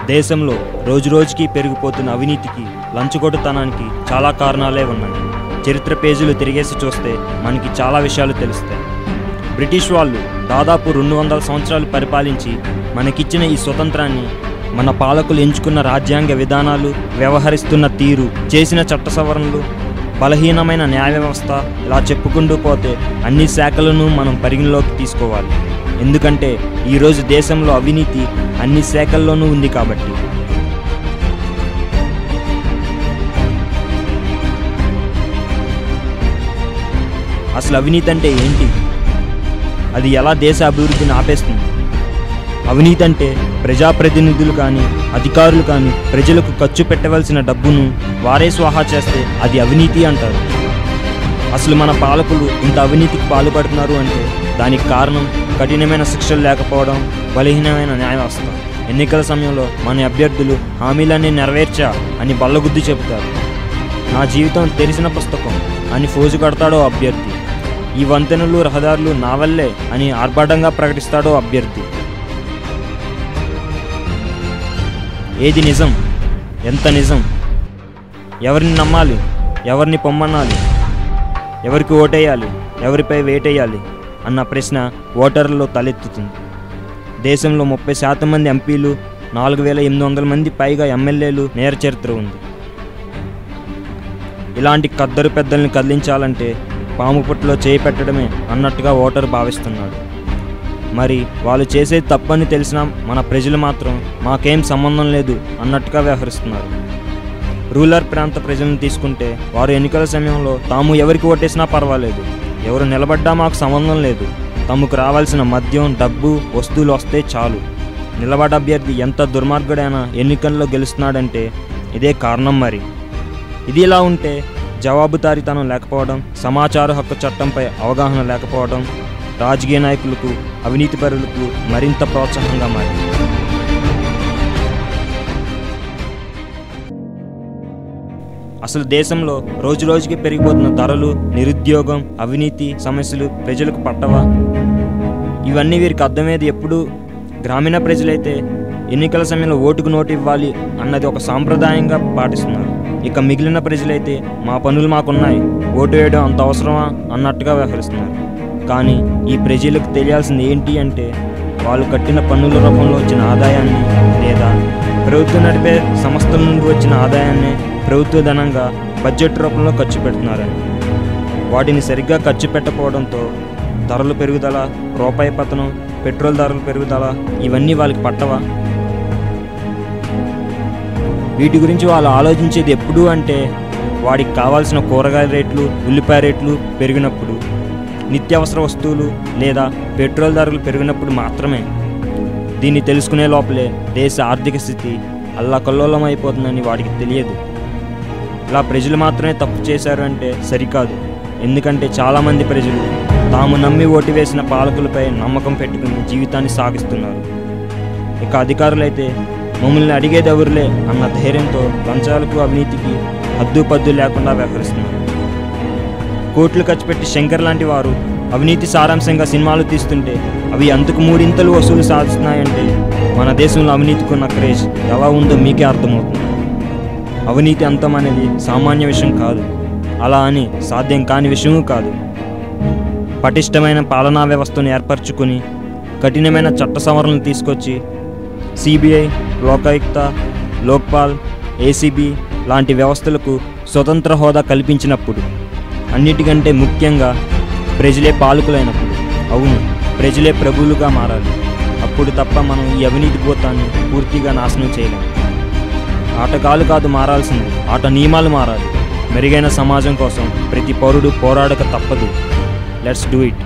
దేశంలో రోజురోజుకి పెరిగిపోతున్న అవినీతికి, లంచగొట్టుతనానికి చాలా కారణాలే ఉన్నాయి. చరిత్ర పేజీలు తిరిగేసి చూస్తే మనకి చాలా విషయాలు తెలుస్తాయి. బ్రిటిష్ వాళ్ళు దాదాపు 200 సంవత్సరాలు పరిపాలించి మనకిచ్చిన ఈ స్వతంత్రాన్ని మన పాలకులు ఎంచుకున్న రాజ్యాంగ విధానాలు, వ్యవహరిస్తున్న తీరు, చేసిన చట్ట సవరణలు, బలహీనమైన న్యాయ వ్యవస్థ, ఇలా చెప్పుకుంటూ పోతే అన్ని శాఖలను మనం పరిగణలోకి తీసుకోవాలి. ఎందుకంటే ఈరోజు దేశంలో అవినీతి అన్ని శాఖల్లోనూ ఉంది కాబట్టి. అసలు అవినీతి అంటే ఏంటి? అది ఎలా దేశ అభివృద్ధిని ఆపేస్తుంది? అవినీతి అంటే ప్రజాప్రతినిధులు కానీ, అధికారులు కానీ ప్రజలకు ఖర్చు పెట్టవలసిన డబ్బును వారే స్వాహా చేస్తే అది అవినీతి అంటారు. అసలు మన పాలకులు ఇంత అవినీతికి పాల్పడుతున్నారు అంటే దానికి కారణం కఠినమైన శిక్షలు లేకపోవడం, బలహీనమైన న్యాయ వ్యవస్థ. ఎన్నికల సమయంలో మన అభ్యర్థులు హామీలన్నీ నెరవేర్చా అని బల్లగుద్ది చెబుతారు. నా జీవితం తెరిసిన పుస్తకం అని ఫోజు కడతాడో అభ్యర్థి. ఈ వంతెనలు, రహదారులు నా వల్లే అని ఆర్భాటంగా ప్రకటిస్తాడో అభ్యర్థి. ఏది నిజం? ఎంత నిజం? ఎవరిని నమ్మాలి? ఎవరిని పొమ్మనాలి? ఎవరికి ఓటేయాలి? ఎవరిపై వేటేయాలి అన్న ప్రశ్న ఓటర్లలో తలెత్తుతుంది. దేశంలో 30% మంది ఎంపీలు, 4800 మంది పైగా ఎమ్మెల్యేలు నేర చరిత్ర ఉంది. ఇలాంటి కద్దరు పెద్దల్ని కదిలించాలంటే పాము పుట్టలో చేయి పెట్టడమే అన్నట్టుగా ఓటరు భావిస్తున్నాడు. మరి వాళ్ళు చేసేది తప్పని తెలిసినా మన ప్రజలు మాత్రం మాకేం సంబంధం లేదు అన్నట్టుగా వ్యవహరిస్తున్నారు. రూరల్ ప్రాంత ప్రజలను తీసుకుంటే వారు ఎన్నికల సమయంలో తాము ఎవరికి ఓటేసినా పర్వాలేదు, ఎవరు నిలబడ్డా మాకు సంబంధం లేదు, తమకు రావాల్సిన మద్యం, డబ్బు, వస్తువులు వస్తే చాలు. నిలబడ్డ అభ్యర్థి ఎంత దుర్మార్గుడైనా ఎన్నికల్లో గెలుస్తున్నాడంటే ఇదే కారణం. మరి ఇది ఇలా ఉంటే జవాబుదారీతనం లేకపోవడం, సమాచార హక్కు చట్టంపై అవగాహన లేకపోవడం రాజకీయ నాయకులకు, అవినీతి పరులకు మరింత ప్రోత్సాహంగా మారింది. అసలు దేశంలో రోజురోజుకి పెరిగిపోతున్న ధరలు, నిరుద్యోగం, అవినీతి సమస్యలు ప్రజలకు పట్టవా? ఇవన్నీ వీరికి అర్థమయ్యేది ఎప్పుడు? గ్రామీణ ప్రజలైతే ఎన్నికల సమయంలో ఓటుకు నోటు ఇవ్వాలి అన్నది ఒక సాంప్రదాయంగా పాటిస్తున్నారు. ఇక మిగిలిన ప్రజలైతే మా పనులు మాకున్నాయి, ఓటు వేయడం అంత అవసరమా అన్నట్టుగా వ్యవహరిస్తున్నారు. కానీ ఈ ప్రజలకు తెలియాల్సింది ఏంటి అంటే వాళ్ళు కట్టిన పన్నుల రూపంలో వచ్చిన ఆదాయాన్ని, లేదా ప్రభుత్వం నడిపే సంస్థల నుండి వచ్చిన ఆదాయాన్ని ప్రభుత్వ ధనంగా బడ్జెట్ రూపంలో ఖర్చు పెడుతున్నారని. వాటిని సరిగ్గా ఖర్చు పెట్టకపోవడంతో ధరల పెరుగుదల, రూపాయి పతనం, పెట్రోల్ ధరల పెరుగుదల ఇవన్నీ వాళ్ళకి పట్టవా? వీటి గురించి వాళ్ళు ఆలోచించేది ఎప్పుడు అంటే వాడికి కావాల్సిన కూరగాయల రేట్లు, ఉల్లిపాయ రేట్లు పెరిగినప్పుడు, నిత్యావసర వస్తువులు లేదా పెట్రోల్ ధరలు పెరిగినప్పుడు మాత్రమే. దీన్ని తెలుసుకునే లోపలే దేశ ఆర్థిక స్థితి అల్లకల్లోలం అయిపోతుందని వాడికి తెలియదు. ఇలా ప్రజలు మాత్రమే తప్పు చేశారు అంటే సరికాదు. ఎందుకంటే చాలామంది ప్రజలు తాము నమ్మి ఓటు వేసిన పాలకులపై నమ్మకం పెట్టుకుని జీవితాన్ని సాగిస్తున్నారు. ఇక అధికారులైతే మమ్మల్ని అడిగేది ఎవరులే అన్న ధైర్యంతో లంచాలకు, అవినీతికి హద్దుపద్దు లేకుండా వ్యవహరిస్తున్నారు. కోట్లు ఖర్చు పెట్టి శంకర్ లాంటి వారు అవినీతి సారాంశంగా సినిమాలు తీస్తుంటే అవి అంతకు 3 వసూలు సాధిస్తున్నాయంటే మన దేశంలో అవినీతికి ఉన్న క్రేజ్ ఎలా ఉందో మీకే అర్థమవుతుంది. అవినీతి అంతం అనేది సామాన్య విషయం కాదు, అలా అని సాధ్యం కాని విషయమూ కాదు. పటిష్టమైన పాలనా వ్యవస్థను ఏర్పరచుకుని కఠినమైన చట్ట సవరణలు తీసుకొచ్చి సిబిఐ, లోకాయుక్త, లోక్పాల్, ఏసీబీ లాంటి వ్యవస్థలకు స్వతంత్ర హోదా కల్పించినప్పుడు, అన్నిటికంటే ముఖ్యంగా ప్రజలే పాలకులైనప్పుడు, అవును ప్రజలే ప్రభువులుగా మారాలి. అప్పుడు తప్ప మనం ఈ అవినీతి భూతాన్ని పూర్తిగా నాశనం చేయలేము. ఆటగాళ్ళు కాదు మారాల్సింది, ఆట నియమాలు మారాలి. మెరుగైన సమాజం కోసం ప్రతి పౌరుడు పోరాడక తప్పదు. Let's do it.